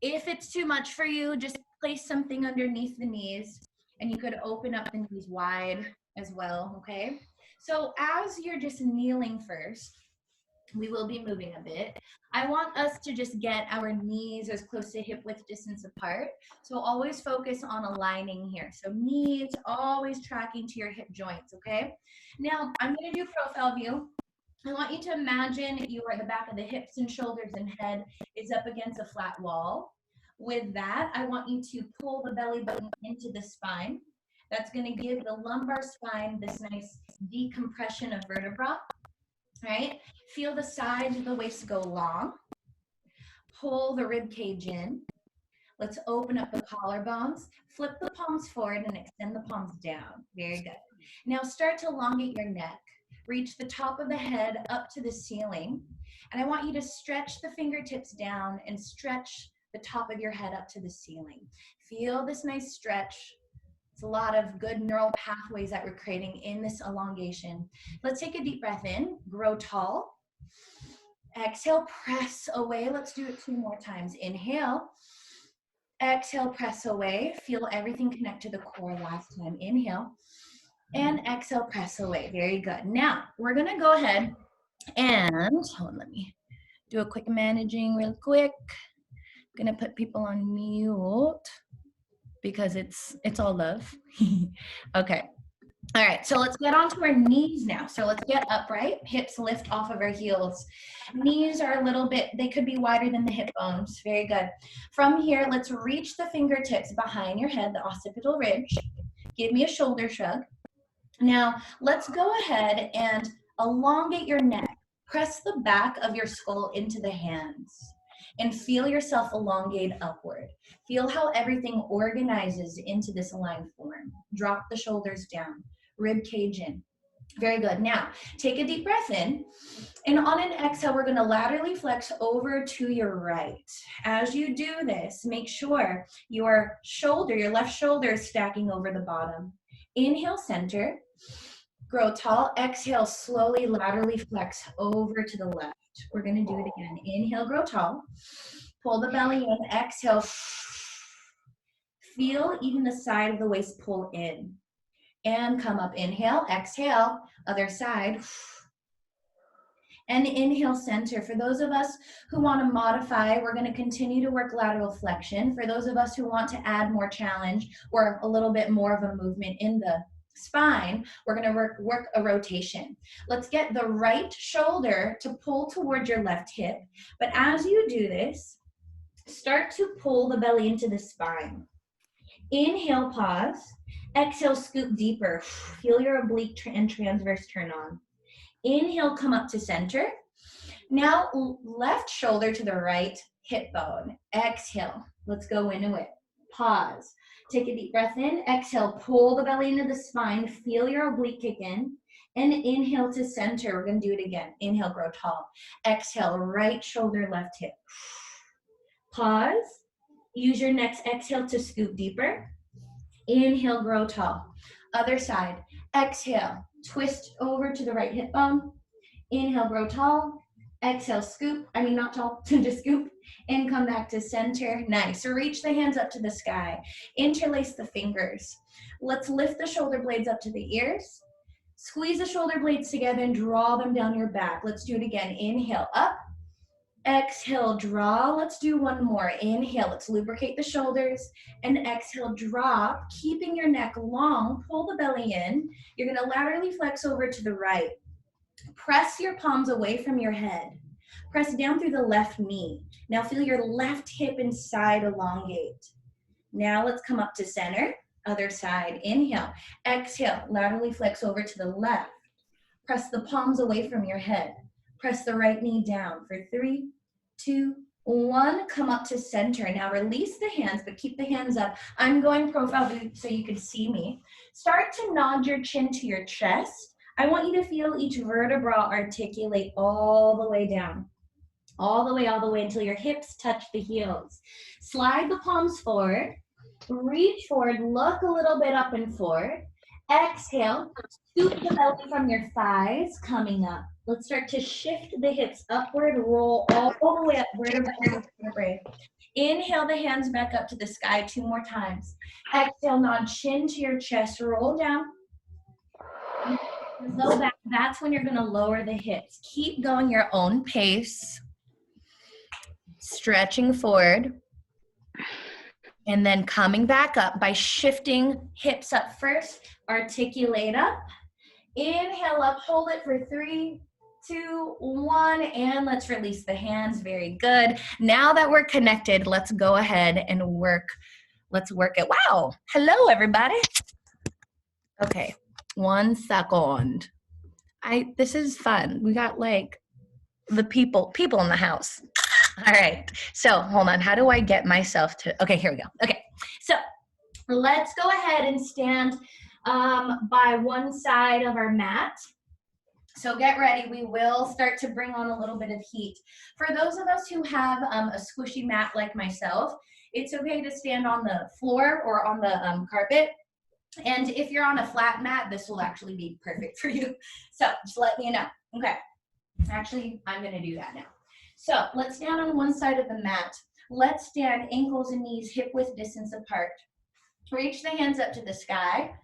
If it's too much for you, just place something underneath the knees, and you could open up the knees wide as well, okay? So as you're just kneeling first, we will be moving a bit. I want us to just get our knees as close to hip width distance apart. So always focus on aligning here. So knees always tracking to your hip joints, okay? Now I'm gonna do profile view. I want you to imagine the back of the hips and shoulders and head is up against a flat wall. With that, I want you to pull the belly button into the spine. That's going to give the lumbar spine this nice decompression of vertebra, right? Feel the sides of the waist go long. Pull the rib cage in. Let's open up the collarbones. Flip the palms forward and extend the palms down. Very good. Now start to elongate your neck. Reach the top of the head up to the ceiling. And I want you to stretch the fingertips down and stretch the top of your head up to the ceiling. Feel this nice stretch. It's a lot of good neural pathways that we're creating in this elongation. Let's take a deep breath in, grow tall. Exhale, press away. Let's do it 2 more times. Inhale. Exhale, press away. Feel everything connect to the core last time. Inhale. And exhale, press away. Very good. Now, we're going to go ahead and, hold on, let me do a quick managing real quick. I'm going to put people on mute because it's all love. Okay. All right, so let's get onto our knees now. So let's get upright, hips lift off of our heels. Knees are a little bit, they could be wider than the hip bones. Very good. From here, let's reach the fingertips behind your head, the occipital ridge. Give me a shoulder shrug. Now, let's go ahead and elongate your neck. Press the back of your skull into the hands and feel yourself elongate upward. Feel how everything organizes into this aligned form. Drop the shoulders down, rib cage in. Very good. Now, take a deep breath in, and on an exhale, we're going to laterally flex over to your right. As you do this, make sure your left shoulder is stacking over the bottom. Inhale, center. Grow tall. Exhale, slowly laterally flex over to the left. We're going to do it again. Inhale, grow tall. Pull the belly in. Exhale. Feel even the side of the waist pull in. And come up. Inhale, exhale, other side. And inhale, center. For those of us who want to modify, we're going to continue to work lateral flexion. For those of us who want to add more challenge or a little bit more of a movement in the spine, we're going to work a rotation. Let's get the right shoulder to pull towards your left hip. But as you do this, start to pull the belly into the spine. Inhale, pause. Exhale, scoop deeper. Feel your oblique and transverse turn on. Inhale, come up to center. Now, left shoulder to the right hip bone. Exhale. Let's go into it. Pause. Take a deep breath in. Exhale, pull the belly into the spine. Feel your oblique kick in. And inhale to center. We're going to do it again. Inhale, grow tall. Exhale, right shoulder, left hip. Pause. Use your next exhale to scoop deeper. Inhale, grow tall. Other side. Exhale, twist over to the right hip bone. Inhale, grow tall. Exhale, scoop. Not tall, just scoop. And come back to center. Nice. So reach the hands up to the sky. Interlace the fingers. Let's lift the shoulder blades up to the ears. Squeeze the shoulder blades together and draw them down your back. Let's do it again. Inhale, up. Exhale, draw. Let's do one more. Inhale, let's lubricate the shoulders. And exhale, drop. Keeping your neck long, pull the belly in. You're going to laterally flex over to the right. Press your palms away from your head. Press down through the left knee. Now feel your left hip and side elongate. Now let's come up to center. Other side. Inhale. Exhale, laterally flex over to the left. Press the palms away from your head. Press the right knee down for 3, 2, 1. Come up to center. Now release the hands, but keep the hands up. I'm going profile view so you can see me. Start to nod your chin to your chest. I want you to feel each vertebra articulate all the way down. All the way until your hips touch the heels. Slide the palms forward. Reach forward. Look a little bit up and forward. Exhale. Scoop the belly from your thighs, coming up. Let's start to shift the hips upward, roll all the way up, vertebrae to vertebrae. Inhale the hands back up to the sky 2 more times. Exhale, nod chin to your chest, roll down. Low back, that's when you're gonna lower the hips. Keep going your own pace. Stretching forward. And then coming back up by shifting hips up first. Articulate up. Inhale up, hold it for 3, 2, 1, and let's release the hands. Very good. Now that we're connected, let's go ahead and work. Let's work it. Wow. Hello, everybody. Okay, 1 second. This is fun. We got like the people in the house. All right. So hold on. How do I get myself to? Okay, here we go. Okay. So let's go ahead and stand by one side of our mat. So get ready. We will start to bring on a little bit of heat. For those of us who have a squishy mat like myself, it's okay to stand on the floor or on the carpet. And if you're on a flat mat, this will actually be perfect for you. So just let me know. Okay. Actually, I'm going to do that now. So let's stand on one side of the mat. Let's stand ankles and knees hip width distance apart. Reach the hands up to the sky.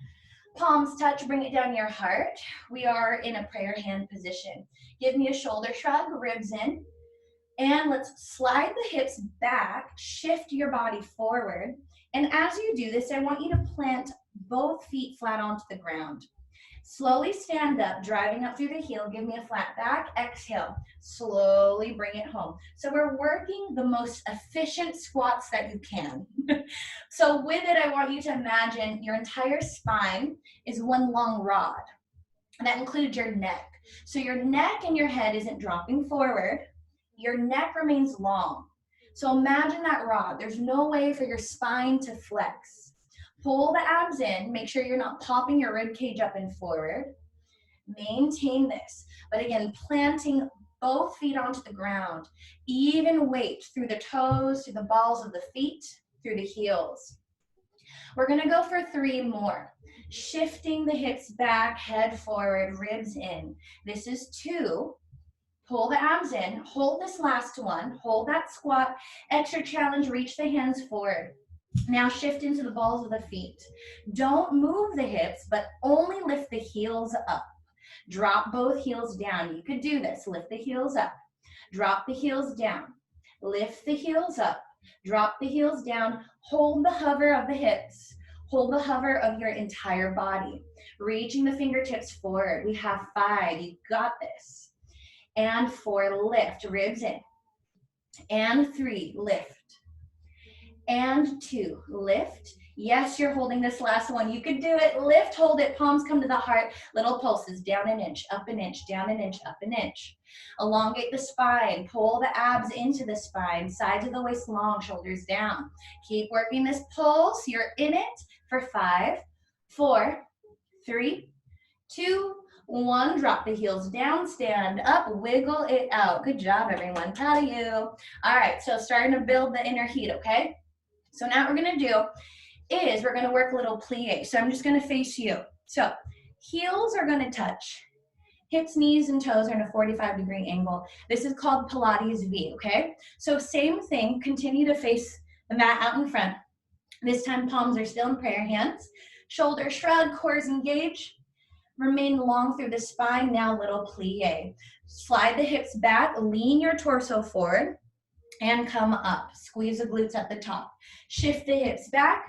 Palms touch, bring it down your heart. We are in a prayer hand position. Give me a shoulder shrug, ribs in. And let's slide the hips back, shift your body forward. And as you do this, I want you to plant both feet flat onto the ground. Slowly stand up, driving up through the heel. Give me a flat back. Exhale. Slowly bring it home. So we're working the most efficient squats that you can. So with it, I want you to imagine your entire spine is one long rod. And that includes your neck. So your neck and your head isn't dropping forward. Your neck remains long. So imagine that rod. There's no way for your spine to flex. Pull the abs in. Make sure you're not popping your rib cage up and forward. Maintain this. But again, planting both feet onto the ground. Even weight through the toes, through the balls of the feet, through the heels. We're going to go for 3 more. Shifting the hips back, head forward, ribs in. This is 2. Pull the abs in. Hold this last one. Hold that squat. Extra challenge. Reach the hands forward. Now shift into the balls of the feet. Don't move the hips, but only lift the heels up. Drop both heels down. You could do this. Lift the heels up. Drop the heels down. Lift the heels up. Drop the heels down. Hold the hover of the hips. Hold the hover of your entire body. Reaching the fingertips forward. We have 5. You got this. And 4, lift. Ribs in. And 3, lift. And 2, lift. Yes, you're holding this last one. You could do it. Lift, hold it. Palms come to the heart. Little pulses. Down an inch, up an inch, down an inch, up an inch. Elongate the spine. Pull the abs into the spine. Sides of the waist long, shoulders down. Keep working this pulse. You're in it for 5, 4, 3, 2, 1. Drop the heels down. Stand up. Wiggle it out. Good job, everyone. Proud of you. All right, so starting to build the inner heat, okay? So now what we're going to do is we're going to work a little plie. So I'm just going to face you. So heels are going to touch. Hips, knees, and toes are in a 45-degree angle. This is called Pilates V, okay? So same thing. Continue to face the mat out in front. This time palms are still in prayer hands. Shoulder shrug, cores engage. Remain long through the spine. Now little plie. Slide the hips back. Lean your torso forward. And come up. Squeeze the glutes at the top. Shift the hips back.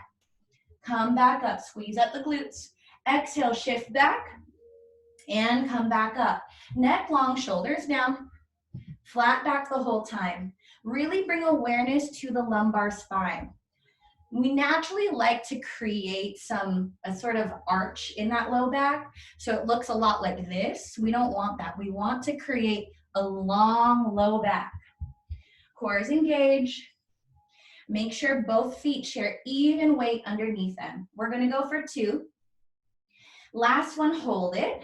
Come back up. Squeeze at the glutes. Exhale, shift back. And come back up. Neck long, shoulders down. Flat back the whole time. Really bring awareness to the lumbar spine. We naturally like to create a sort of arch in that low back. So it looks a lot like this. We don't want that. We want to create a long low back. Cores engage. Make sure both feet share even weight underneath them. We're going to go for 2. Last one, hold it.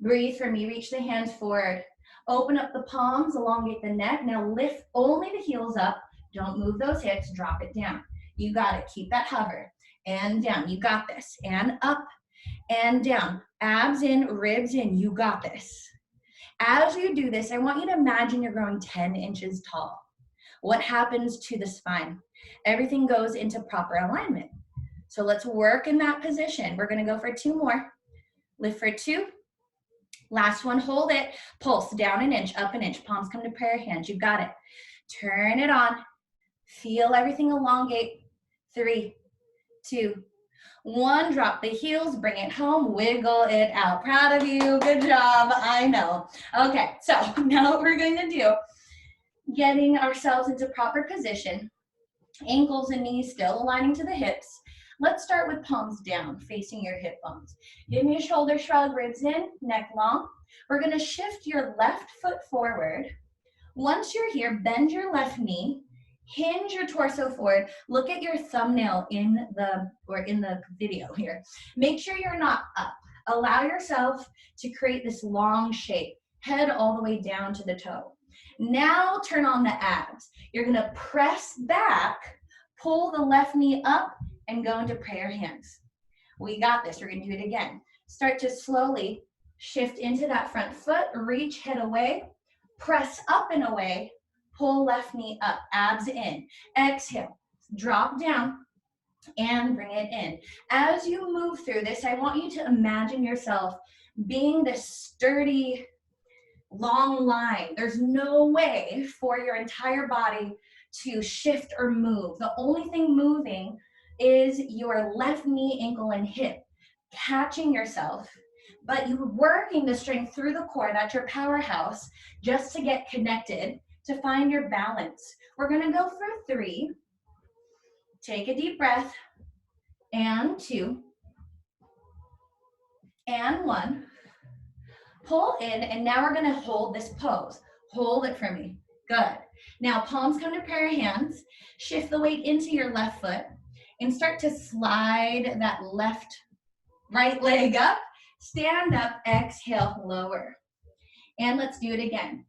Breathe for me. Reach the hands forward. Open up the palms, elongate the neck. Now lift only the heels up. Don't move those hips. Drop it down. You got it. Keep that hover. And down. You got this. And up and down. Abs in, ribs in. You got this. As you do this, I want you to imagine you're growing 10 inches tall. What happens to the spine? Everything goes into proper alignment. So let's work in that position. We're gonna go for 2 more. Lift for 2. Last one, hold it. Pulse down an inch, up an inch. Palms come to prayer hands. You got it. Turn it on. Feel everything elongate. 3, 2, 1. Drop the heels, bring it home, wiggle it out. Proud of you. Good job. I know. Okay, so now what we're going to do, getting ourselves into proper position, ankles and knees still aligning to the hips. Let's start with palms down, facing your hip bones. Give me a shoulder shrug, ribs in, neck long. We're going to shift your left foot forward. Once you're here, bend your left knee, hinge your torso forward. Look at your thumbnail in the video here. Make sure you're not up. Allow yourself to create this long shape, head all the way down to the toe. Now turn on the abs. You're gonna press back, pull the left knee up, and go into prayer hands. We got this, we're gonna do it again. Start to slowly shift into that front foot, reach head away, press up and away, pull left knee up, abs in. Exhale, drop down and bring it in. As you move through this, I want you to imagine yourself being this sturdy, long line. There's no way for your entire body to shift or move. The only thing moving is your left knee, ankle, and hip, catching yourself, but you're working the strength through the core. That's your powerhouse, just to get connected, to find your balance. We're gonna go for 3. Take a deep breath, and 2, and 1. Pull in, and now we're gonna hold this pose. Hold it for me. Good. Now palms come to prayer hands. Shift the weight into your left foot and start to slide that right leg up. Stand up, exhale, lower. And let's do it again.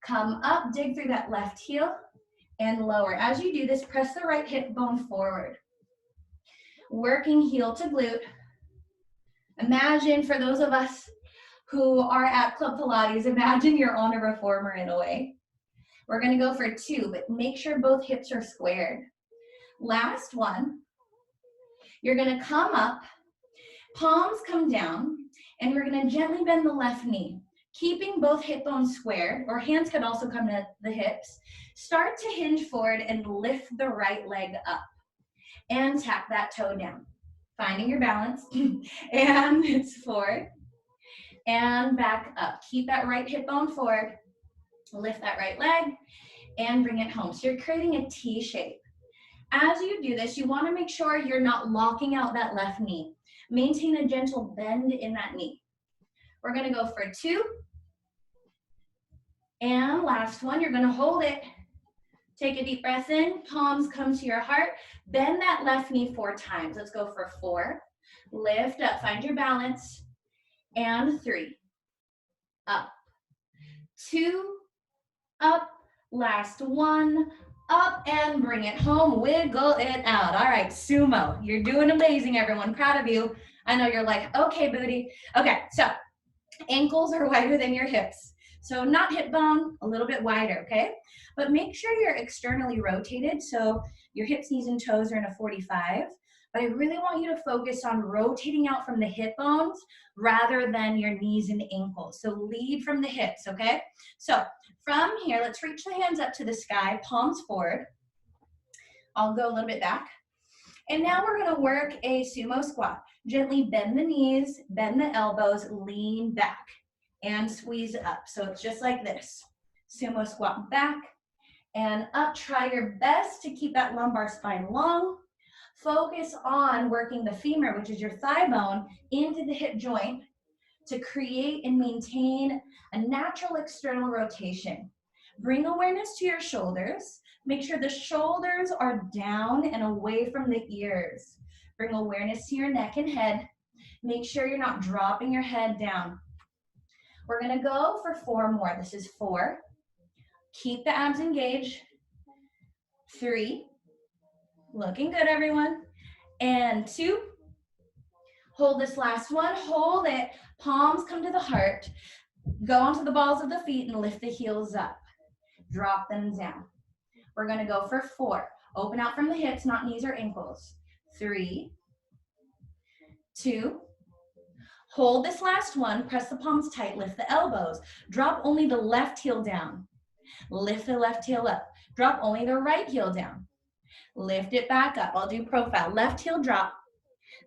Come up, dig through that left heel and lower. As you do this, press the right hip bone forward. Working heel to glute. Imagine, for those of us who are at Club Pilates, imagine you're on a reformer in a way. We're gonna go for 2, but make sure both hips are squared. Last one. You're gonna come up, palms come down, and we're gonna gently bend the left knee, keeping both hip bones squared, or hands could also come to the hips. Start to hinge forward and lift the right leg up and tap that toe down. Finding your balance, and it's forward and back up. Keep that right hip bone forward, lift that right leg, and bring it home. So you're creating a T shape. As you do this, you wanna make sure you're not locking out that left knee. Maintain a gentle bend in that knee. We're gonna go for 2. And last one, you're gonna hold it. Take a deep breath in, palms come to your heart. Bend that left knee 4 times. Let's go for 4. Lift up, find your balance. And 3. Up. 2. Up. Last 1. Up and bring it home. Wiggle it out. All right, sumo. You're doing amazing, everyone. Proud of you. I know you're like, okay, booty. Okay, so ankles are wider than your hips. So not hip bone, a little bit wider, okay? But make sure you're externally rotated. So your hips, knees, and toes are in a 45. But I really want you to focus on rotating out from the hip bones rather than your knees and ankles. So lead from the hips, okay? So from here, let's reach the hands up to the sky, palms forward. I'll go a little bit back. And now we're gonna work a sumo squat. Gently bend the knees, bend the elbows, lean back, and squeeze up. So it's just like this. Sumo squat back and up. Try your best to keep that lumbar spine long. Focus on working the femur, which is your thigh bone, into the hip joint to create and maintain a natural external rotation. Bring awareness to your shoulders. Make sure the shoulders are down and away from the ears. Bring awareness to your neck and head. Make sure you're not dropping your head down. We're gonna go for 4 more. This is 4. Keep the abs engaged. 3. Looking good, everyone. And 2. Hold this last one. Hold it. Palms come to the heart. Go onto the balls of the feet and lift the heels up. Drop them down. We're gonna go for 4. Open out from the hips, not knees or ankles. 3, 2, hold this last one, press the palms tight, lift the elbows. Drop only the left heel down. Lift the left heel up. Drop only the right heel down. Lift it back up. I'll do profile. Left heel drop,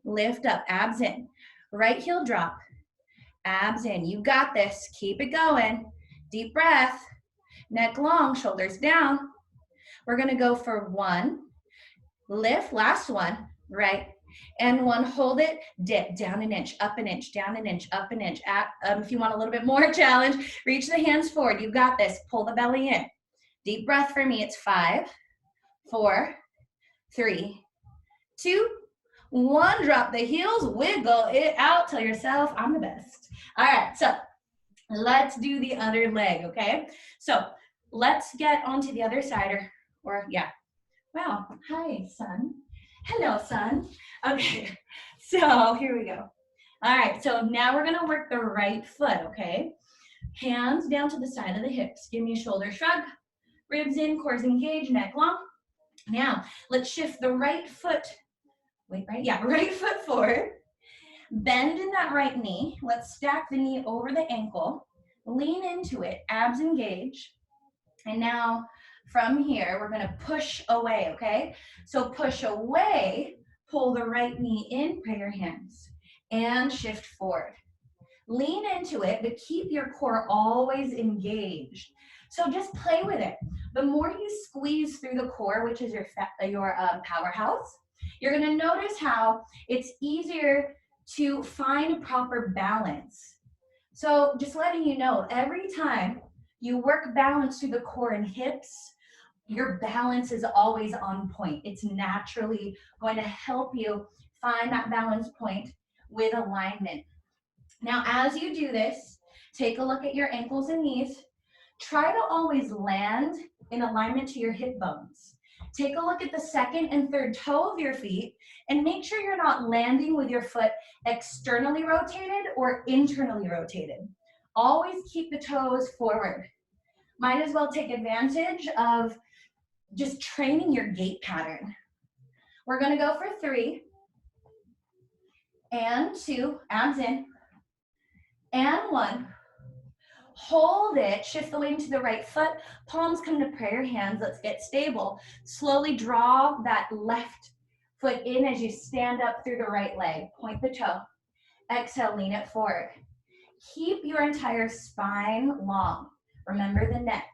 lift up, abs in. Right heel drop, abs in. You got this. Keep it going. Deep breath. Neck long, shoulders down. We're gonna go for 1. Lift, last one, right? And 1, hold it, dip, down an inch, up an inch, down an inch, up an inch. If you want a little bit more challenge, reach the hands forward. You got this. Pull the belly in. Deep breath for me. It's 5, 4, 3, 2, 1. Drop the heels, wiggle it out. Tell yourself, I'm the best. All right, so let's do the other leg, okay? So let's get onto the other side, or yeah. Wow, hi, son. Hello, son. Okay, so here we go. All right, so now we're gonna work the right foot, okay? Hands down to the side of the hips. Give me a shoulder shrug. Ribs in, core engaged, neck long. Now, let's shift the right foot. Wait, right? Yeah, right foot forward. Bend in that right knee. Let's stack the knee over the ankle. Lean into it, abs engage. And now from here, we're gonna push away, okay? So push away, pull the right knee in, pray your hands, and shift forward. Lean into it, but keep your core always engaged. So just play with it. The more you squeeze through the core, which is your powerhouse, you're gonna notice how it's easier to find proper balance. So just letting you know, every time you work balance through the core and hips, your balance is always on point. It's naturally going to help you find that balance point with alignment. Now, as you do this, take a look at your ankles and knees. Try to always land in alignment to your hip bones. Take a look at the second and third toe of your feet and make sure you're not landing with your foot externally rotated or internally rotated. Always keep the toes forward. Might as well take advantage of just training your gait pattern. We're gonna go for 3 and 2, abs in, and 1. Hold it, shift the weight into the right foot, palms come to prayer hands, let's get stable. Slowly draw that left foot in as you stand up through the right leg. Point the toe. Exhale, lean it forward. Keep your entire spine long. Remember the neck.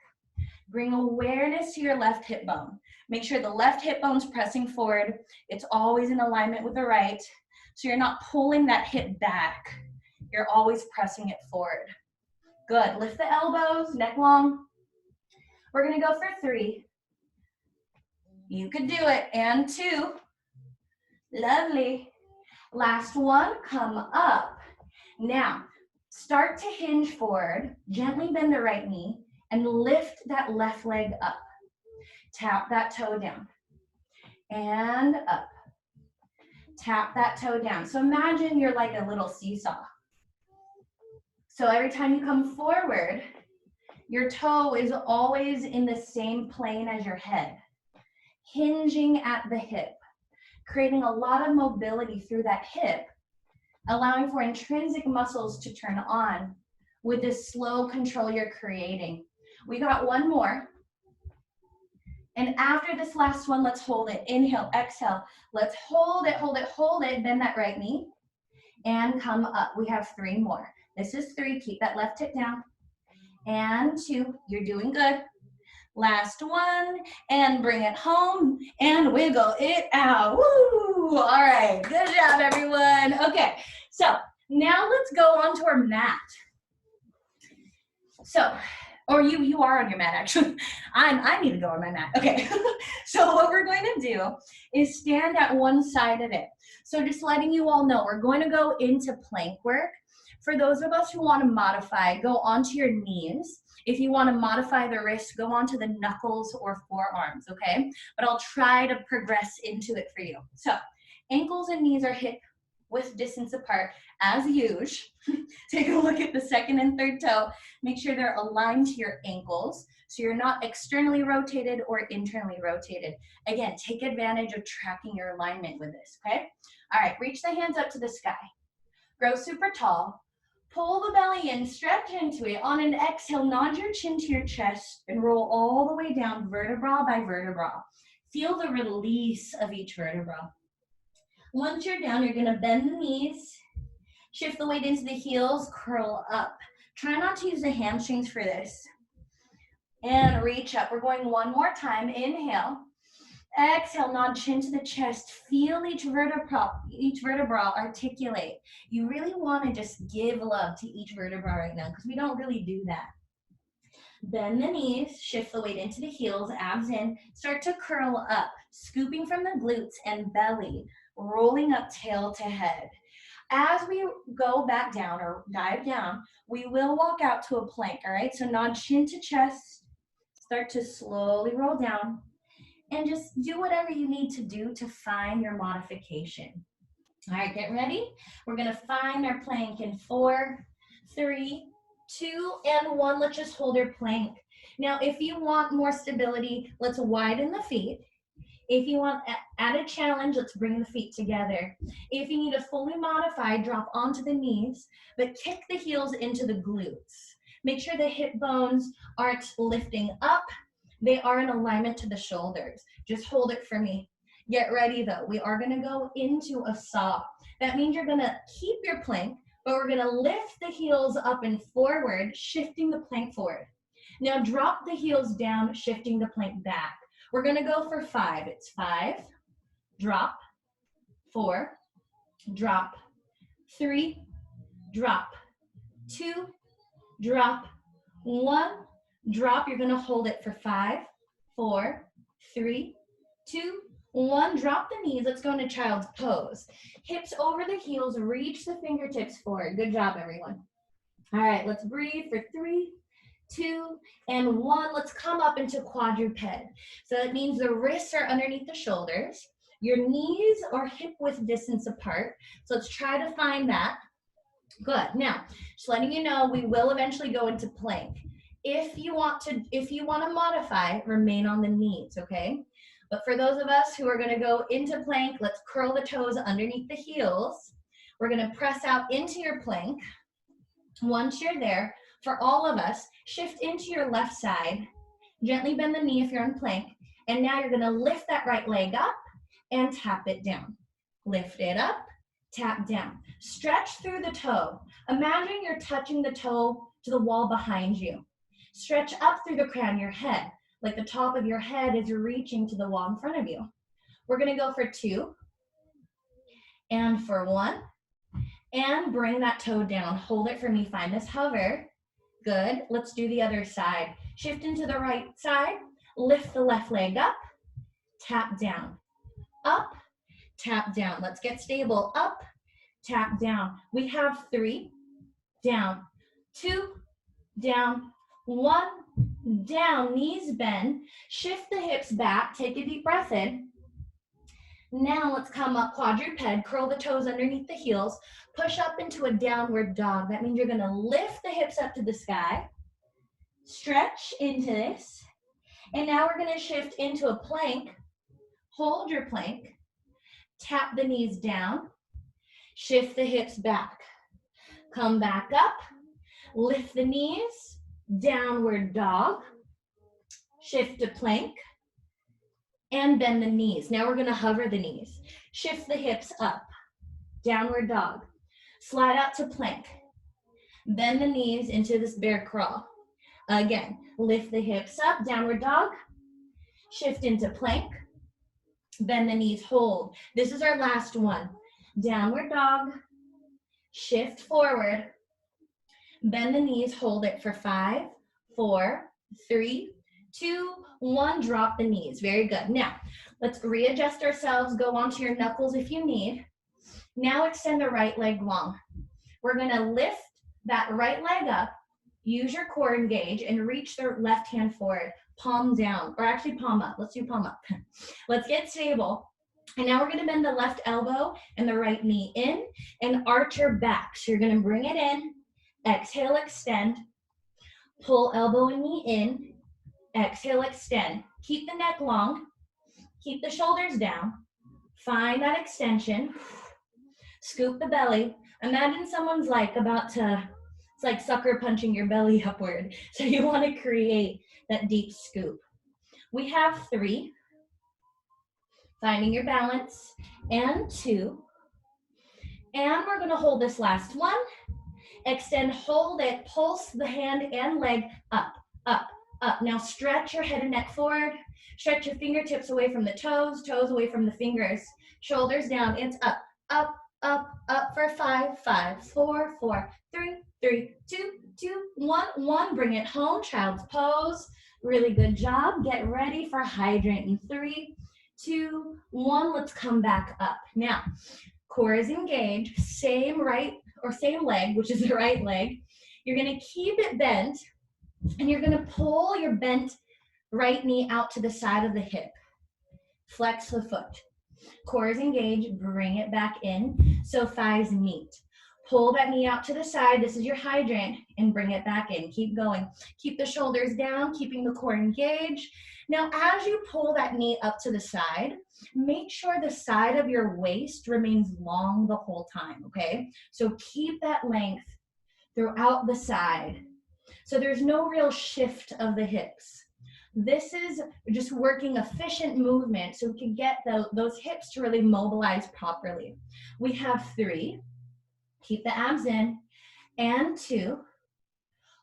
Bring awareness to your left hip bone. Make sure the left hip bone's pressing forward. It's always in alignment with the right. So you're not pulling that hip back. You're always pressing it forward. Good. Lift the elbows, neck long. We're going to go for 3. You could do it. And 2. Lovely. Last one, come up. Now, start to hinge forward. Gently bend the right knee and lift that left leg up. Tap that toe down. And up. Tap that toe down. So imagine you're like a little seesaw. So every time you come forward, your toe is always in the same plane as your head, hinging at the hip, creating a lot of mobility through that hip, allowing for intrinsic muscles to turn on with this slow control you're creating. We got one more. And after this last one, let's hold it. Inhale, exhale. Let's hold it, hold it, hold it. Bend that right knee and come up. We have 3 more. This is 3. Keep that left hip down. And 2. You're doing good. Last one. And bring it home and wiggle it out. Woo! All right. Good job, everyone. Okay. So now let's go onto our mat. So, or you are on your mat, actually. I need to go on my mat. Okay. So what we're going to do is stand at one side of it. So just letting you all know, we're going to go into plank work. For those of us who want to modify, go onto your knees. If you want to modify the wrist, go onto the knuckles or forearms, okay? But I'll try to progress into it for you. So ankles and knees are hip with distance apart as usual. Take a look at the second and third toe. Make sure they're aligned to your ankles so you're not externally rotated or internally rotated. Again, take advantage of tracking your alignment with this, okay? All right, reach the hands up to the sky. Grow super tall. Pull the belly in, stretch into it. On an exhale, nod your chin to your chest and roll all the way down vertebra by vertebra. Feel the release of each vertebra. Once you're down, you're gonna bend the knees, shift the weight into the heels, curl up. Try not to use the hamstrings for this. And reach up. We're going one more time. Inhale. Exhale, nod chin to the chest. Feel each vertebra articulate. You really want to just give love to each vertebra right now because we don't really do that. Bend the knees, shift the weight into the heels, abs in. Start to curl up, scooping from the glutes and belly, rolling up tail to head. As we go back down or dive down, we will walk out to a plank, all right? So nod chin to chest, start to slowly roll down. And just do whatever you need to do to find your modification. All right, get ready. We're gonna find our plank in 4, 3, 2, and 1. Let's just hold our plank. Now, if you want more stability, let's widen the feet. If you want added challenge, let's bring the feet together. If you need a fully modified, drop onto the knees, but kick the heels into the glutes. Make sure the hip bones aren't lifting up. They are in alignment to the shoulders. Just hold it for me. Get ready though. We are gonna go into a saw. That means you're gonna keep your plank, but we're gonna lift the heels up and forward, shifting the plank forward. Now drop the heels down, shifting the plank back. We're gonna go for 5. It's 5, drop, 4, drop, 3, drop, 2, drop, 1, drop. You're gonna hold it for 5, 4, 3, 2, 1. Drop the knees. Let's go into child's pose. Hips over the heels, reach the fingertips forward. Good job, everyone. All right, let's breathe for 3, 2, and 1. Let's come up into quadruped. So that means the wrists are underneath the shoulders. Your knees are hip width distance apart. So let's try to find that. Good. Now, just letting you know, we will eventually go into plank. If you want to modify, remain on the knees, okay? But for those of us who are gonna go into plank, let's curl the toes underneath the heels. We're gonna press out into your plank. Once you're there, for all of us, shift into your left side. Gently bend the knee if you're in plank. And now you're gonna lift that right leg up and tap it down. Lift it up, tap down. Stretch through the toe. Imagine you're touching the toe to the wall behind you. Stretch up through the crown of your head, like the top of your head is reaching to the wall in front of you. We're gonna go for 2, and for 1, and bring that toe down. Hold it for me, find this hover. Good, let's do the other side. Shift into the right side, lift the left leg up, tap down, up, tap down. Let's get stable, up, tap down. We have 3, down, 2, down, 1, down, knees bend, shift the hips back, take a deep breath in. Now let's come up quadruped, curl the toes underneath the heels, push up into a downward dog. That means you're gonna lift the hips up to the sky, stretch into this, and now we're gonna shift into a plank. Hold your plank, tap the knees down, shift the hips back, come back up, lift the knees, downward dog, shift to plank, and bend the knees. Now we're gonna hover the knees. Shift the hips up, downward dog. Slide out to plank. Bend the knees into this bear crawl. Again, lift the hips up, downward dog. Shift into plank. Bend the knees, hold. This is our last one. Downward dog. Shift forward. Bend the knees, hold it for 5, 4, 3, 2, 1, drop the knees. Very good. Now, let's readjust ourselves, go onto your knuckles if you need. Now extend the right leg long. We're gonna lift that right leg up, use your core engage, and reach the left hand forward, palm down, or actually palm up. Let's do palm up. Let's get stable. And now we're gonna bend the left elbow and the right knee in and arch your back. So you're gonna bring it in, exhale, extend, pull elbow and knee in, exhale, extend. Keep the neck long, keep the shoulders down, find that extension, scoop the belly. Imagine someone's like about to, it's like sucker punching your belly upward. So you wanna create that deep scoop. We have 3, finding your balance, and 2. And we're gonna hold this last one. Extend, hold it, pulse the hand and leg up, up, up. Now stretch your head and neck forward. Stretch your fingertips away from the toes, toes away from the fingers. Shoulders down, it's up, up, up, up for 5, 5, 4, 4, 3, 3, 2, 2, 1, 1. Bring it home, child's pose. Really good job. Get ready for hydrant in 3, 2, 1. Let's come back up. Now, core is engaged, same leg, which is the right leg. You're gonna keep it bent, and you're gonna pull your bent right knee out to the side of the hip. Flex the foot. Core is engaged, bring it back in, so thighs meet. Pull that knee out to the side, this is your hydrant, and bring it back in. Keep going. Keep the shoulders down, keeping the core engaged. Now, as you pull that knee up to the side, make sure the side of your waist remains long the whole time, okay? So keep that length throughout the side. So there's no real shift of the hips. This is just working efficient movement so we can get those hips to really mobilize properly. We have 3. Keep the abs in, and 2.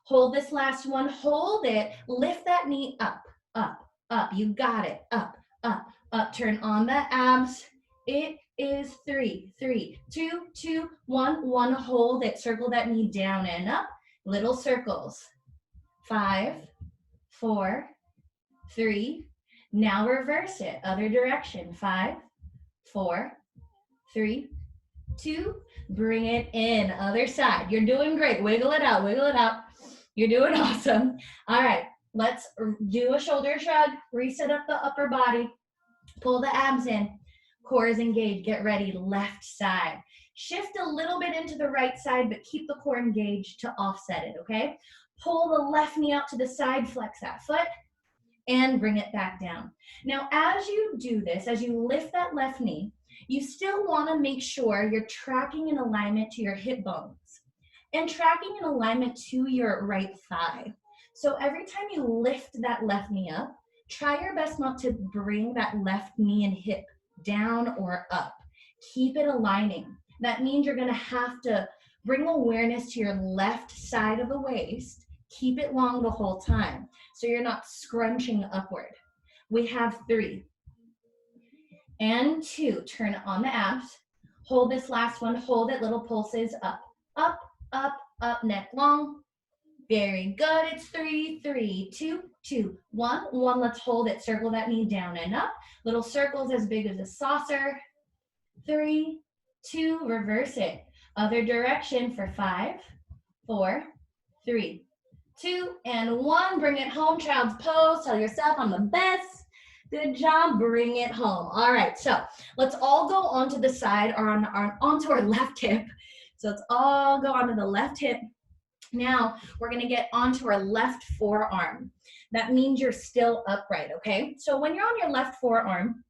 Hold this last one, hold it, lift that knee up, up, up. You got it, up, up, up. Turn on the abs. It is 3, 3, 2, 2, 1, 1. Hold it, circle that knee down and up. Little circles. 5, 4, 3. Now reverse it, other direction. 5, 4, 3, 2. Bring it in, other side. You're doing great. Wiggle it out, wiggle it out. You're doing awesome. All right, let's do a shoulder shrug. Reset up the upper body. Pull the abs in. Core is engaged. Get ready, left side. Shift a little bit into the right side, but keep the core engaged to offset it, okay? Pull the left knee out to the side, flex that foot, and bring it back down. Now, as you do this, as you lift that left knee, you still want to make sure you're tracking in alignment to your hip bones and tracking in alignment to your right thigh. So every time you lift that left knee up, try your best not to bring that left knee and hip down or up. Keep it aligning. That means you're going to have to bring awareness to your left side of the waist. Keep it long the whole time so you're not scrunching upward. We have 3. And 2, turn on the abs. Hold this last one, hold it, little pulses, up, up, up, up, neck long. Very good, it's 3, 3, 2, 2, 1, 1. Let's hold it, circle that knee down and up. Little circles as big as a saucer. 3, 2, reverse it. Other direction for 5, 4, 3, 2, and 1. Bring it home, child's pose. Tell yourself I'm the best. Good job, bring it home. All right, so let's all go onto the side or onto our left hip. So let's all go onto the left hip. Now we're gonna get onto our left forearm. That means you're still upright, okay? So when you're on your left forearm,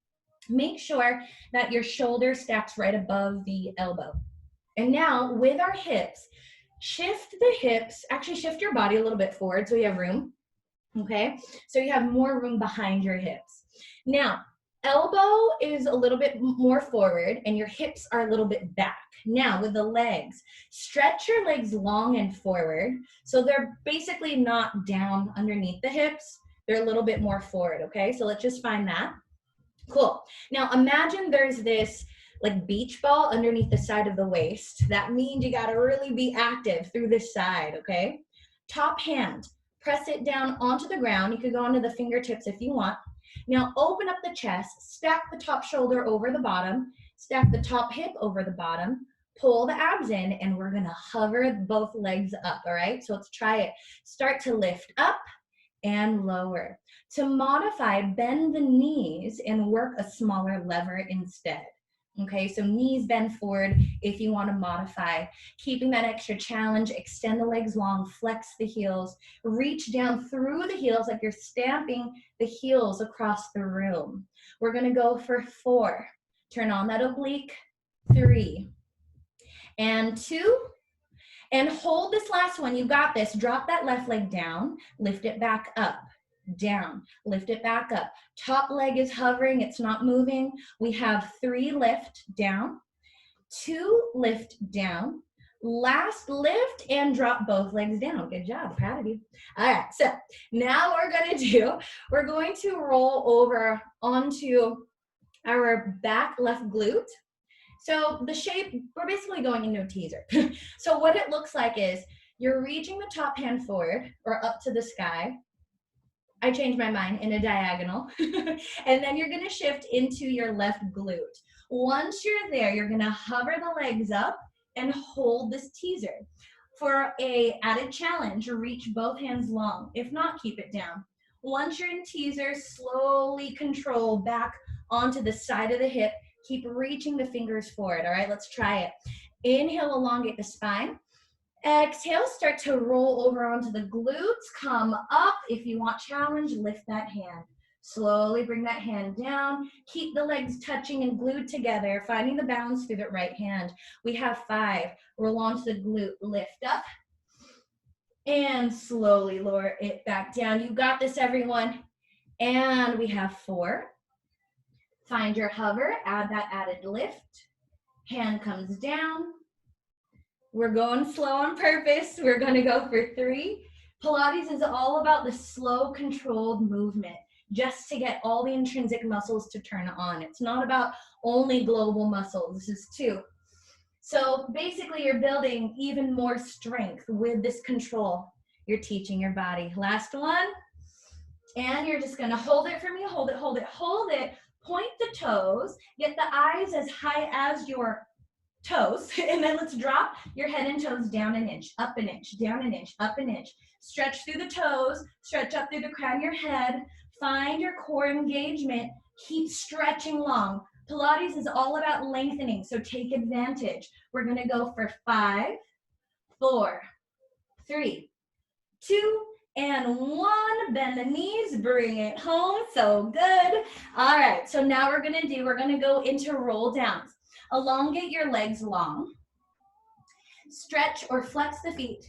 make sure that your shoulder stacks right above the elbow. And now with our hips, shift the hips, actually shift your body a little bit forward so you have room, okay? So you have more room behind your hips. Now, elbow is a little bit more forward and your hips are a little bit back. Now with the legs, stretch your legs long and forward so they're basically not down underneath the hips. They're a little bit more forward, okay? So let's just find that. Cool. Now imagine there's this like beach ball underneath the side of the waist. That means you gotta really be active through this side, okay? Top hand, press it down onto the ground. You could go onto the fingertips if you want. Now open up the chest, stack the top shoulder over the bottom, stack the top hip over the bottom, pull the abs in, and we're gonna hover both legs up, all right? So let's try it. Start to lift up and lower. To modify, bend the knees and work a smaller lever instead. Okay, so knees bend forward if you want to modify. Keeping that extra challenge, extend the legs long, flex the heels, reach down through the heels like you're stamping the heels across the room. We're going to go for 4. Turn on that oblique. 3 and 2. And hold this last one. You got this. Drop that left leg down. Lift it back up. Down. Lift it back up. Top leg is hovering. It's not moving. We have 3 lift down. 2 lift down. Last lift and drop both legs down. Good job. Proud of you. All right. So now we're going to roll over onto our back left glute. So the shape, we're basically going into a teaser. So what it looks like is you're reaching the top hand forward or up to the sky. I changed my mind in a diagonal. And then you're going to shift into your left glute. Once you're there, you're going to hover the legs up and hold this teaser. For a added challenge, reach both hands long. If not, keep it down. Once you're in teaser, slowly control back onto the side of the hip. Keep reaching the fingers forward, all right? Let's try it. Inhale, elongate the spine. Exhale, start to roll over onto the glutes. Come up. If you want challenge, lift that hand. Slowly bring that hand down. Keep the legs touching and glued together, finding the balance through the right hand. We have 5. Roll onto the glute, lift up. And slowly lower it back down. You got this, everyone. And we have 4. Find your hover, add that added lift. Hand comes down. We're going slow on purpose. We're going to go for 3. Pilates is all about the slow, controlled movement, just to get all the intrinsic muscles to turn on. It's not about only global muscles. This is 2. So basically, you're building even more strength with this control. You're teaching your body. Last one. And you're just going to hold it for me. Hold it, hold it, hold it. Point the toes. Get the eyes as high as your toes. And then let's drop your head and toes down an inch, up an inch, down an inch, up an inch. Stretch through the toes. Stretch up through the crown of your head. Find your core engagement. Keep stretching long. Pilates is all about lengthening, so take advantage. We're going to go for 5, 4, 3, 2, and 1. Bend the knees, bring it home. So good. All right, so now we're going to go into roll downs. Elongate your legs long. Stretch or flex the feet.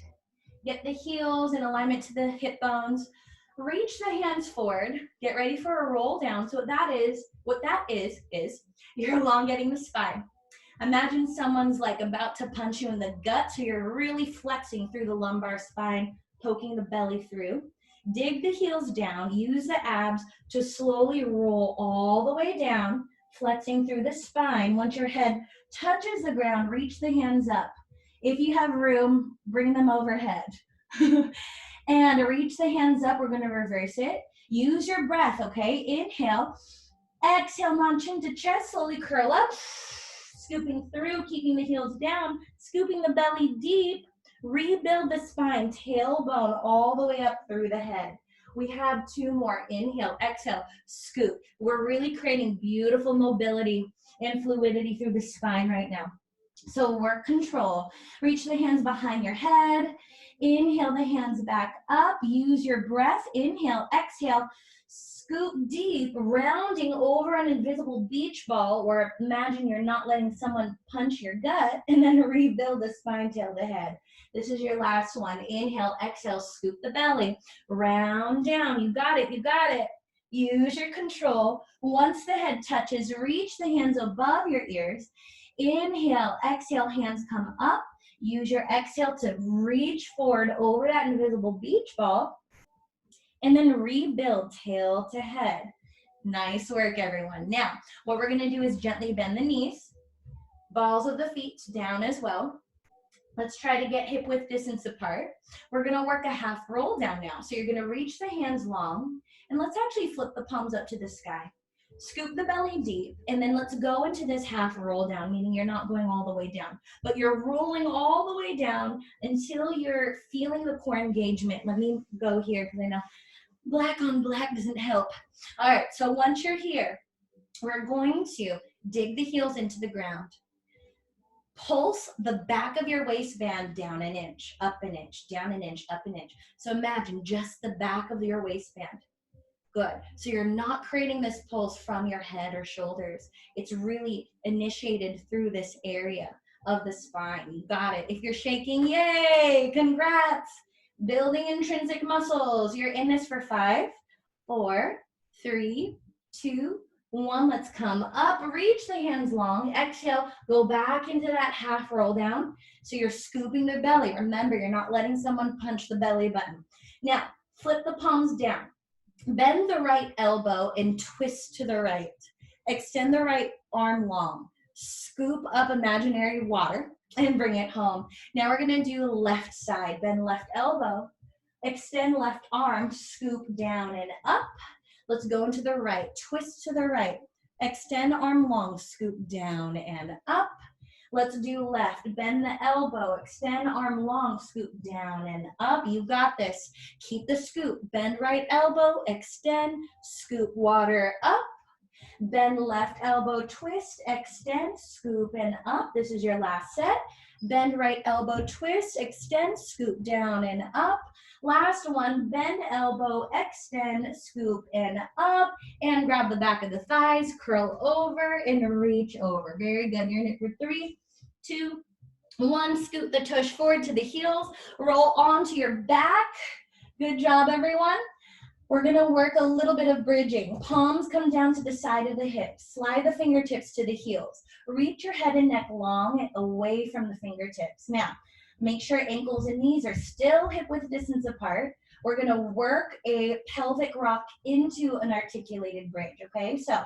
Get the heels in alignment to the hip bones. Reach the hands forward. Get ready for a roll down. So what that is you're elongating the spine. Imagine someone's like about to punch you in the gut, so you're really flexing through the lumbar spine, poking the belly through. Dig the heels down. Use the abs to slowly roll all the way down, flexing through the spine. Once your head touches the ground, reach the hands up. If you have room, bring them overhead. And reach the hands up. We're going to reverse it. Use your breath, okay? Inhale. Exhale, launch into chest. Slowly curl up. Scooping through, keeping the heels down. Scooping the belly deep. Rebuild the spine, tailbone all the way up through the head. We have 2 more. Inhale, exhale, scoop. We're really creating beautiful mobility and fluidity through the spine right now. So work control. Reach the hands behind your head. Inhale the hands back up. Use your breath. Inhale, exhale. Scoop deep, rounding over an invisible beach ball, or imagine you're not letting someone punch your gut, and then rebuild the spine, tail to head. This is your last one. Inhale, exhale, scoop the belly. Round down. You got it, you got it. Use your control. Once the head touches, reach the hands above your ears. Inhale, exhale, hands come up. Use your exhale to reach forward over that invisible beach ball. And then rebuild tail to head. Nice work, everyone. Now, what we're going to do is gently bend the knees. Balls of the feet down as well. Let's try to get hip width distance apart. We're going to work a half roll down now. So you're going to reach the hands long. And let's actually flip the palms up to the sky. Scoop the belly deep, and then let's go into this half roll down, meaning you're not going all the way down, but you're rolling all the way down until you're feeling the core engagement. Let me go here because I know Black on black doesn't help. All right, so once you're here, we're going to dig the heels into the ground. Pulse the back of your waistband down an inch, up an inch, down an inch, up an inch. So imagine just the back of your waistband. Good. So you're not creating this pulse from your head or shoulders. It's really initiated through this area of the spine. You got it. If you're shaking, yay, congrats. Building intrinsic muscles. You're in this for 5, 4, 3, 2, 1. Let's come up. Reach the hands long. Exhale. Go back into that half roll down. So you're scooping the belly. Remember, you're not letting someone punch the belly button. Now, flip the palms down. Bend the right elbow and twist to the right. Extend the right arm long. Scoop up imaginary water and bring it home. Now we're going to do left side. Bend left elbow. Extend left arm. Scoop down and up. Let's go into the right. Twist to the right. Extend arm long. Scoop down and up. Let's do left. Bend the elbow, extend arm long, scoop down and up. You got this. Keep the scoop. Bend right elbow, extend, scoop water up. Bend left elbow, twist, extend, scoop and up. This is your last set. Bend right elbow, twist, extend, scoop down and up. Last one, bend elbow, extend, scoop and up, and grab the back of the thighs, curl over and reach over. Very good. You're in it for 3, 2, 1. Scoot the tush forward to the heels, roll onto your back. Good job, everyone. We're gonna work a little bit of bridging. Palms come down to the side of the hips. Slide the fingertips to the heels. Reach your head and neck long and away from the fingertips. Now, make sure ankles and knees are still hip width distance apart. We're gonna work a pelvic rock into an articulated bridge, okay? So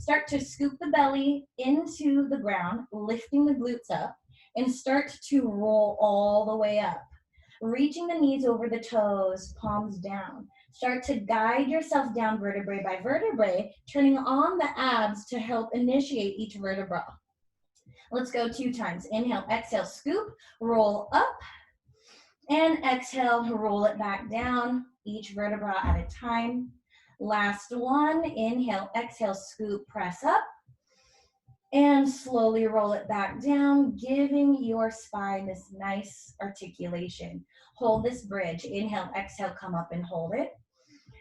start to scoop the belly into the ground, lifting the glutes up, and start to roll all the way up. Reaching the knees over the toes, palms down. Start to guide yourself down vertebrae by vertebrae, turning on the abs to help initiate each vertebra. Let's go 2 times. Inhale, exhale, scoop, roll up, and exhale, roll it back down, each vertebra at a time. Last one, inhale, exhale, scoop, press up, and slowly roll it back down, giving your spine this nice articulation. Hold this bridge. Inhale, exhale, come up and hold it.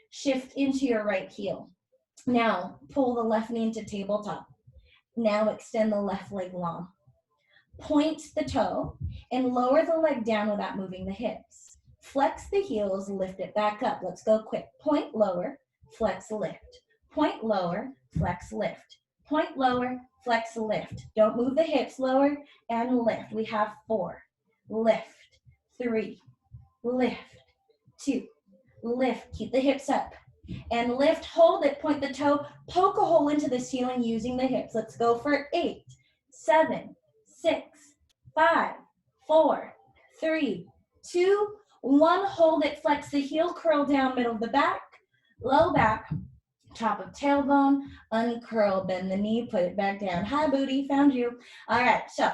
Shift into your right heel. Now, pull the left knee into tabletop. Now extend the left leg long. Point the toe and lower the leg down without moving the hips. Flex the heels, lift it back up. Let's go quick. Point lower, flex, lift. Point lower, flex, lift. Point lower, flex, lift. Don't move the hips, lower and lift. We have 4. Lift, 3, lift, 2, lift. Keep the hips up. And lift, hold it, point the toe, poke a hole into the ceiling using the hips. Let's go for 8, 7, 6, 5, 4, 3, 2, 1. Hold it, flex the heel, curl down, middle of the back, low back, top of tailbone, uncurl, bend the knee, put it back down. Hi, booty, found you. All right, so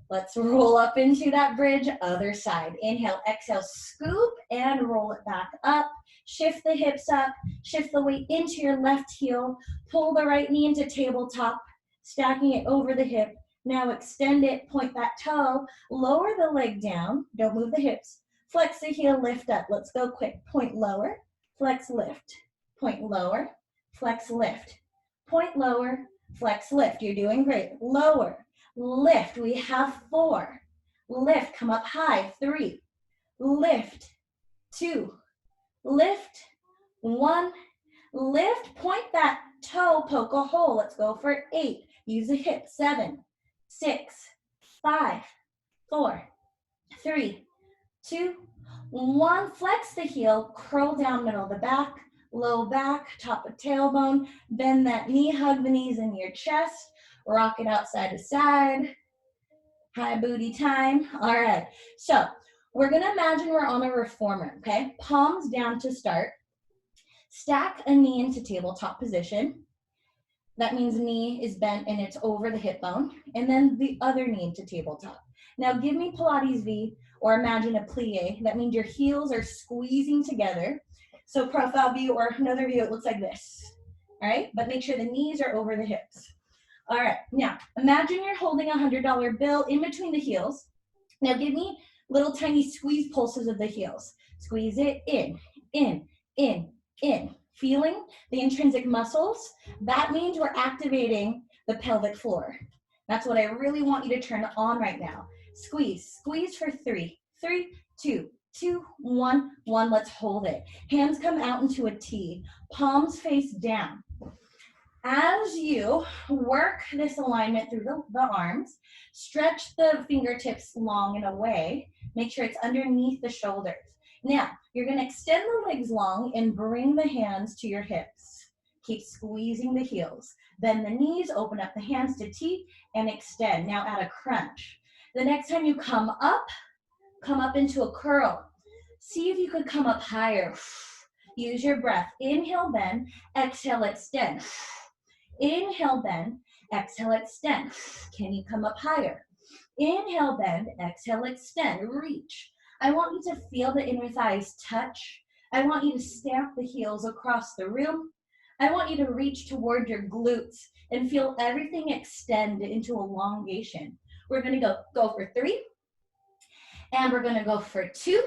let's roll up into that bridge, other side. Inhale, exhale, scoop, and roll it back up. Shift the hips up, shift the weight into your left heel, pull the right knee into tabletop, stacking it over the hip. Now extend it, point that toe, lower the leg down, don't move the hips, flex the heel, lift up. Let's go quick. Point lower, flex, lift. Point lower, flex, lift. Point lower, flex, lift. You're doing great. Lower, lift. We have 4. Lift, come up high. 3, lift, 2, lift, 1, lift, point that toe, poke a hole. Let's go for 8. Use the hip. 7, 6, 5, 4, 3, 2, 1. Flex the heel, curl down middle of the back, low back, top of tailbone. Bend that knee, hug the knees in your chest. Rock it out side to side. High booty time. All right. So we're going to imagine we're on a reformer, okay? Palms down to start. Stack a knee into tabletop position. That means knee is bent and it's over the hip bone. And then the other knee into tabletop. Now give me Pilates V or imagine a plie. That means your heels are squeezing together. So profile view or another view, it looks like this. All right, but make sure the knees are over the hips. All right, now imagine you're holding a $100 bill in between the heels. Now give me little tiny squeeze pulses of the heels. Squeeze it in, in, in, in. Feeling the intrinsic muscles. That means we're activating the pelvic floor. That's what I really want you to turn on right now. Squeeze, squeeze for 3, 3, 2, 2, 1, 1. Let's hold it. Hands come out into a T. Palms face down. As you work this alignment through the arms, stretch the fingertips long and away. Make sure it's underneath the shoulders. Now, you're going to extend the legs long and bring the hands to your hips. Keep squeezing the heels. Bend the knees, open up the hands to T, and extend. Now add a crunch. The next time you come up into a curl. See if you could come up higher. Use your breath. Inhale, bend. Exhale, extend. Inhale, bend. Exhale, extend. Can you come up higher? Inhale, bend. Exhale, extend. Reach. I want you to feel the inner thighs touch. I want you to stamp the heels across the room. I want you to reach toward your glutes and feel everything extend into elongation. We're going to go for 3, and we're going to go for 2,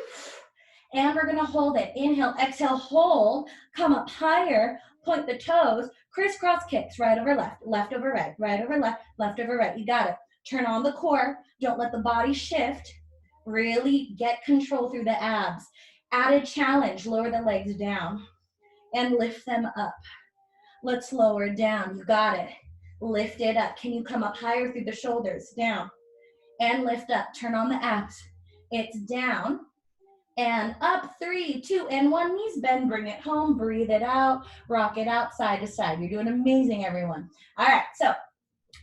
and we're going to hold it. Inhale, exhale, hold. Come up higher. Point the toes. Crisscross kicks. Right over left. Left over right. Right over left. Left over right. You got it. Turn on the core. Don't let the body shift. Really get control through the abs. Added challenge. Lower the legs down and lift them up. Let's lower down. You got it. Lift it up. Can you come up higher through the shoulders? Down and lift up. Turn on the abs. It's down and up. 3, 2, and 1. Knees bend. Bring it home. Breathe it out. Rock it out side to side. You're doing amazing, everyone. All right, so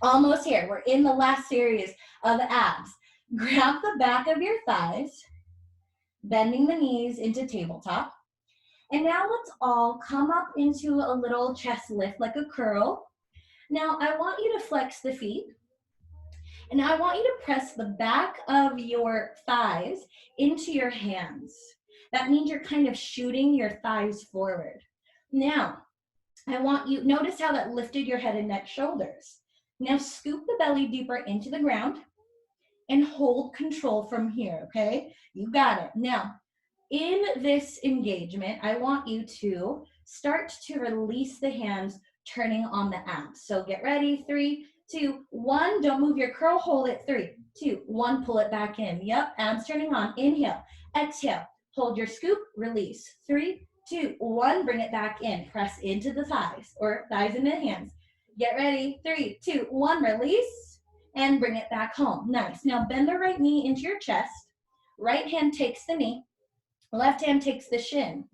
almost here. We're in the last series of abs. Grab the back of your thighs, bending the knees into tabletop. And now let's all come up into a little chest lift like a curl. Now I want you to flex the feet. And I want you to press the back of your thighs into your hands. That means you're kind of shooting your thighs forward. Now, I want you, notice how that lifted your head and neck, shoulders. Now scoop the belly deeper into the ground and hold control from here, okay? You got it. Now, in this engagement, I want you to start to release the hands, turning on the abs. So get ready, 3, 2, 1. Don't move your curl, hold it. 3, 2, 1, pull it back in. Yep, abs turning on. Inhale, exhale, hold your scoop, release. 3, 2, 1, bring it back in. Press into the thighs or thighs into the hands. Get ready, 3, 2, 1, release and bring it back home. Nice. Now bend the right knee into your chest. Right hand takes the knee. Left hand takes the shin.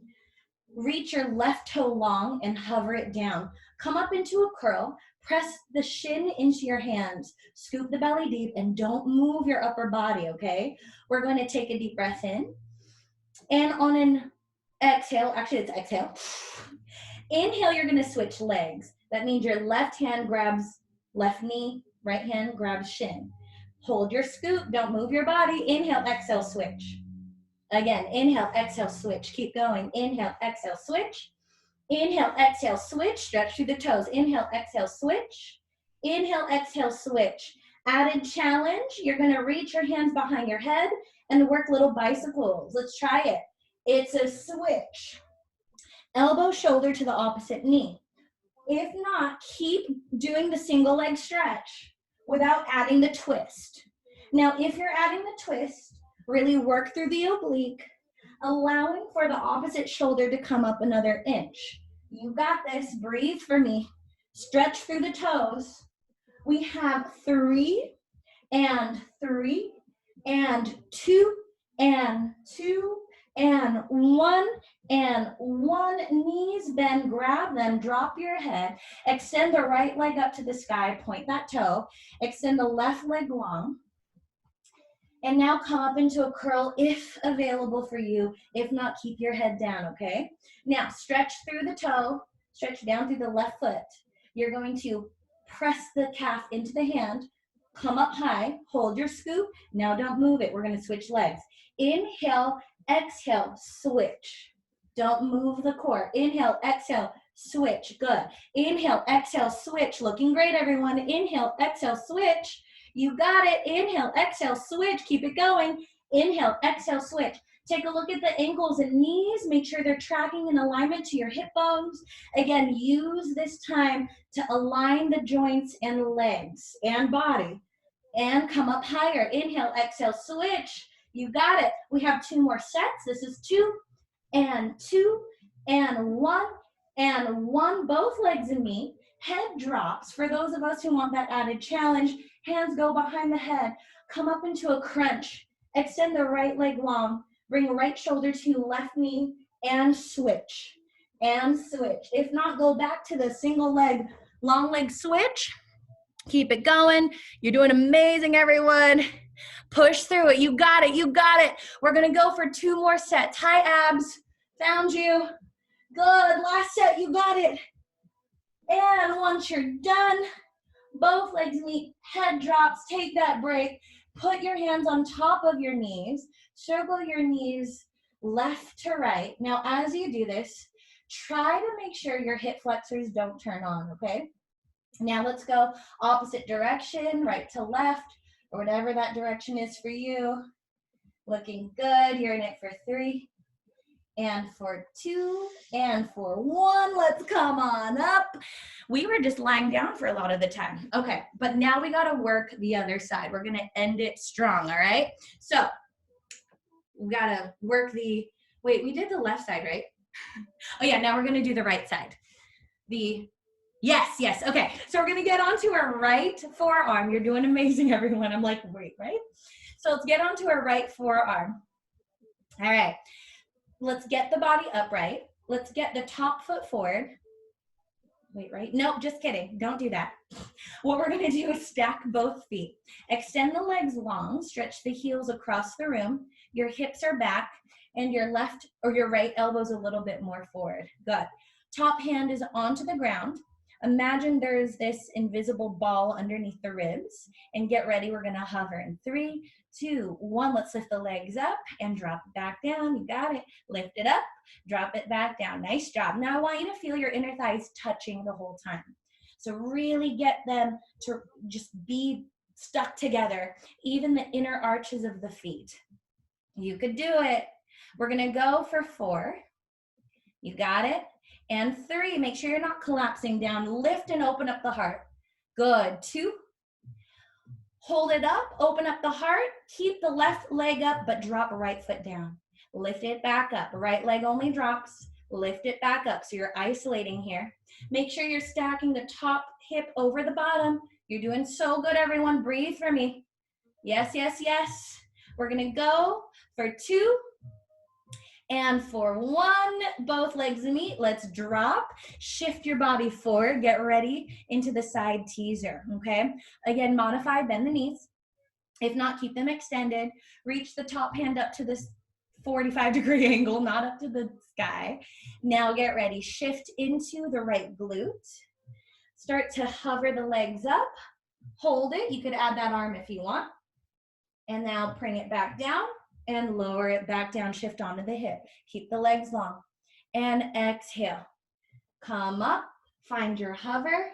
Reach your left toe long and hover it down. Come up into a curl. Press the shin into your hands. Scoop the belly deep and don't move your upper body, okay? We're going to take a deep breath in. And on an exhale, actually it's exhale. Inhale, you're going to switch legs. That means your left hand grabs left knee, right hand grabs shin. Hold your scoop. Don't move your body. Inhale, exhale, switch. Again, inhale, exhale, switch. Keep going. Inhale, exhale, switch. Inhale, exhale, switch. Stretch through the toes. Inhale, exhale, switch. Inhale, exhale, switch. Added challenge. You're going to reach your hands behind your head and work little bicycles. Let's try it. It's a switch. Elbow, shoulder to the opposite knee. If not, keep doing the single leg stretch without adding the twist. Now, if you're adding the twist, really work through the oblique, allowing for the opposite shoulder to come up another inch. You got this. Breathe for me. Stretch through the toes. We have 3 and 3 and 2 and 2 and 1 and 1. Knees bend, grab them, drop your head. Extend the right leg up to the sky, point that toe. Extend the left leg long. And now come up into a curl if available for you. If not, keep your head down, okay? Now stretch through the toe, stretch down through the left foot. You're going to press the calf into the hand, come up high, hold your scoop. Now don't move it. We're going to switch legs. Inhale, exhale, switch. Don't move the core. Inhale, exhale, switch. Good. Inhale, exhale, switch. Looking great, everyone. Inhale, exhale, switch. You got it. Inhale, exhale, switch. Keep it going. Inhale, exhale, switch. Take a look at the ankles and knees. Make sure they're tracking in alignment to your hip bones. Again, use this time to align the joints and legs and body. And come up higher. Inhale, exhale, switch. You got it. We have 2 more sets. This is 2 and 2 and 1 and 1. Both legs and meet. Head drops. For those of us who want that added challenge, hands go behind the head. Come up into a crunch. Extend the right leg long. Bring right shoulder to left knee and switch. And switch. If not, go back to the single leg, long leg switch. Keep it going. You're doing amazing, everyone. Push through it. You got it. You got it. We're going to go for 2 more sets. Hi, abs. Found you. Good. Last set. You got it. And once you're done, both legs meet. Head drops. Take that break. Put your hands on top of your knees. Circle your knees left to right. Now, as you do this, try to make sure your hip flexors don't turn on, okay? Now let's go opposite direction, right to left, or whatever that direction is for you. Looking good. You're in it for 3 and for 2 and for 1. Let's come on up. We were just lying down for a lot of the time. Okay, but now we got to work the other side. We're going to end it strong, all right? So we got to work the, wait, we did the left side, right? Oh yeah, now we're going to do the right side. Yes. Okay, so we're gonna get onto our right forearm. You're doing amazing, everyone. I'm like, wait, right? So let's get onto our right forearm. All right, let's get the body upright. Let's get the top foot forward. Wait, right? Nope, just kidding. Don't do that. What we're gonna do is stack both feet. Extend the legs long, stretch the heels across the room. Your hips are back, and your left or your right elbow's a little bit more forward. Good. Top hand is onto the ground. Imagine there's this invisible ball underneath the ribs, and get ready. We're gonna hover in 3, 2, 1. Let's lift the legs up and drop it back down. You got it. Lift it up, drop it back down. Nice job. Now I want you to feel your inner thighs touching the whole time. So really get them to just be stuck together, even the inner arches of the feet. You could do it. We're gonna go for 4. You got it. And 3, make sure you're not collapsing down. Lift and open up the heart. Good. 2. Hold it up, open up the heart. Keep the left leg up, but drop right foot down. Lift it back up. Right leg only drops. Lift it back up. So you're isolating here. Make sure you're stacking the top hip over the bottom. You're doing so good, everyone. Breathe for me. Yes. We're gonna go for 2. And for 1, both legs meet. Let's drop. Shift your body forward. Get ready into the side teaser, okay? Again, modify, bend the knees. If not, keep them extended. Reach the top hand up to this 45-degree angle, not up to the sky. Now get ready. Shift into the right glute. Start to hover the legs up. Hold it. You could add that arm if you want. And now bring it back down. And lower it back down, shift onto the hip. Keep the legs long. And exhale. Come up, find your hover,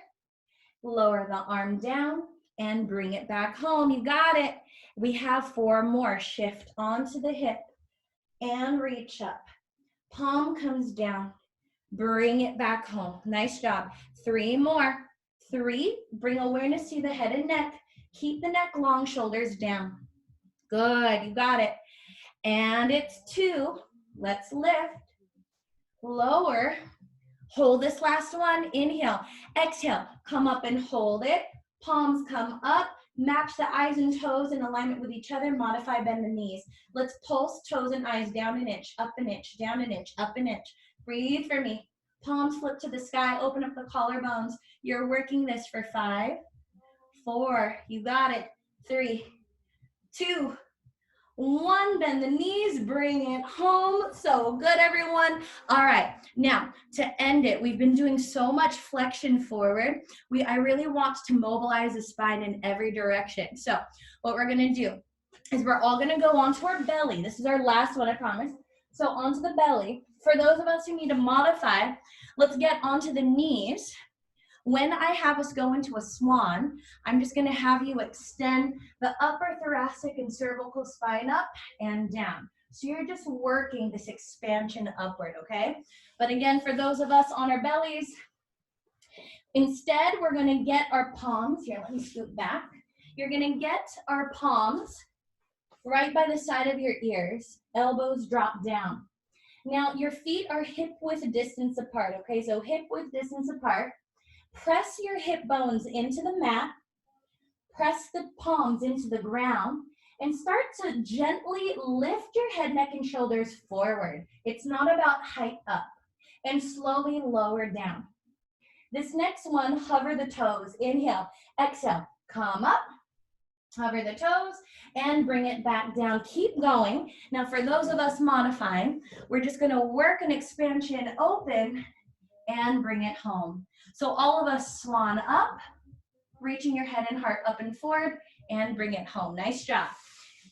lower the arm down, and bring it back home. You got it. We have 4 more. Shift onto the hip and reach up. Palm comes down. Bring it back home. Nice job. 3 more. 3, bring awareness to the head and neck. Keep the neck long, shoulders down. Good, you got it. And it's 2. Let's lift. Lower. Hold this last one. Inhale. Exhale. Come up and hold it. Palms come up. Match the eyes and toes in alignment with each other. Modify, bend the knees. Let's pulse toes and eyes down an inch, up an inch, down an inch, up an inch. Breathe for me. Palms flip to the sky. Open up the collarbones. You're working this for 5, 4. You got it. 3, 2, 1, bend the knees, bring it home. So good, everyone. All right, now to end it, we've been doing so much flexion forward. I really want to mobilize the spine in every direction. So what we're gonna do is we're all gonna go onto our belly. This is our last one, I promise. So onto the belly. For those of us who need to modify, let's get onto the knees. When I have us go into a swan, I'm just gonna have you extend the upper thoracic and cervical spine up and down. So you're just working this expansion upward, okay? But again, for those of us on our bellies, instead we're gonna get our palms, here, let me scoot back. You're gonna get our palms right by the side of your ears, elbows drop down. Now your feet are hip width distance apart, okay? So hip width distance apart. Press your hip bones into the mat, press the palms into the ground, and start to gently lift your head, neck, and shoulders forward. It's not about height up, and slowly lower down. This next one, hover the toes. Inhale, exhale, come up, hover the toes, and bring it back down. Keep going. Now for those of us modifying, we're just gonna work an expansion open and bring it home. So all of us swan up, reaching your head and heart up and forward, and bring it home. Nice job.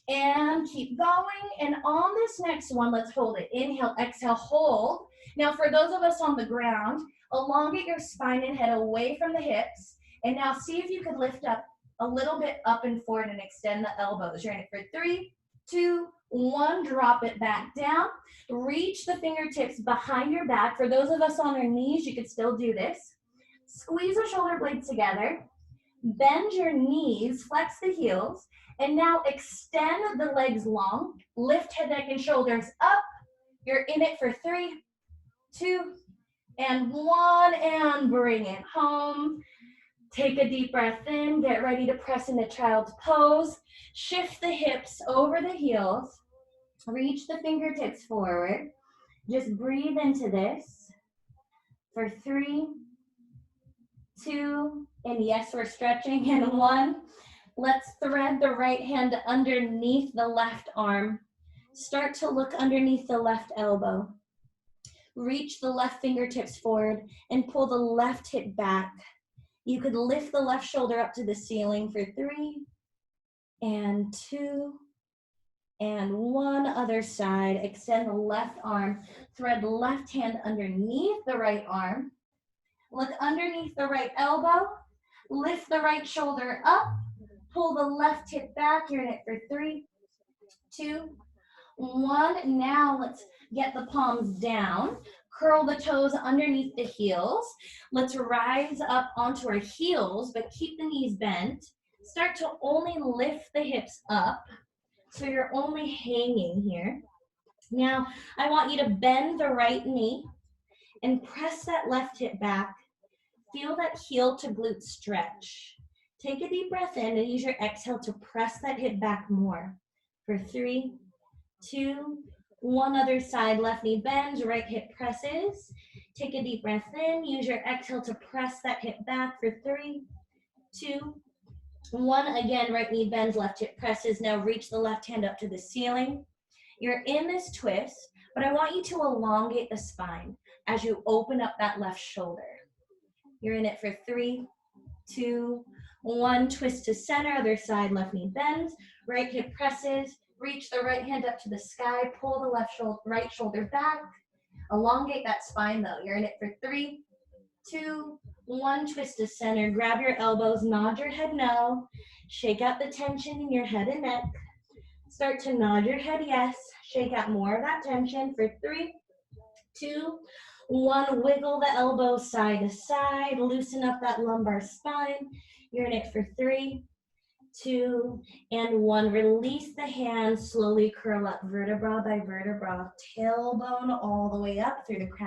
And keep going. And on this next one, let's hold it. Inhale, exhale, hold. Now for those of us on the ground, elongate your spine and head away from the hips. And now see if you could lift up a little bit up and forward and extend the elbows. You're in it for 3, 2, 1. Drop it back down. Reach the fingertips behind your back. For those of us on our knees, you could still do this. Squeeze the shoulder blades together. Bend your knees, flex the heels, and now extend the legs long. Lift head, neck, and shoulders up. You're in it for 3, 2, and 1, and bring it home. Take a deep breath in. Get ready to press into child's pose. Shift the hips over the heels. Reach the fingertips forward. Just breathe into this for 3, 2, and yes, we're stretching, and 1. Let's thread the right hand underneath the left arm. Start to look underneath the left elbow. Reach the left fingertips forward and pull the left hip back. You could lift the left shoulder up to the ceiling for 3, and 2, and 1. Other side. Extend the left arm. Thread the left hand underneath the right arm. Look underneath the right elbow. Lift the right shoulder up. Pull the left hip back. You're in it for 3, 2, 1. Now let's get the palms down. Curl the toes underneath the heels. Let's rise up onto our heels, but keep the knees bent. Start to only lift the hips up. So you're only hanging here. Now, I want you to bend the right knee and press that left hip back. Feel that heel to glute stretch. Take a deep breath in and use your exhale to press that hip back more. For 3, 2, 1. Other side, left knee bends, right hip presses. Take a deep breath in, use your exhale to press that hip back for 3, 2, 1. Again, right knee bends, left hip presses. Now reach the left hand up to the ceiling. You're in this twist, but I want you to elongate the spine as you open up that left shoulder. You're in it for 3, 2, 1. Twist to center, other side, left knee bends, right hip presses. Reach the right hand up to the sky, pull the right shoulder back. Elongate that spine though. You're in it for 3, 2, 1. Twist to center, grab your elbows, nod your head no. Shake out the tension in your head and neck. Start to nod your head yes. Shake out more of that tension for 3, 2, 1. Wiggle the elbows side to side. Loosen up that lumbar spine. You're in it for 3, 2, and 1. Release the hands. Slowly curl up vertebra by vertebra. Tailbone all the way up through the crown.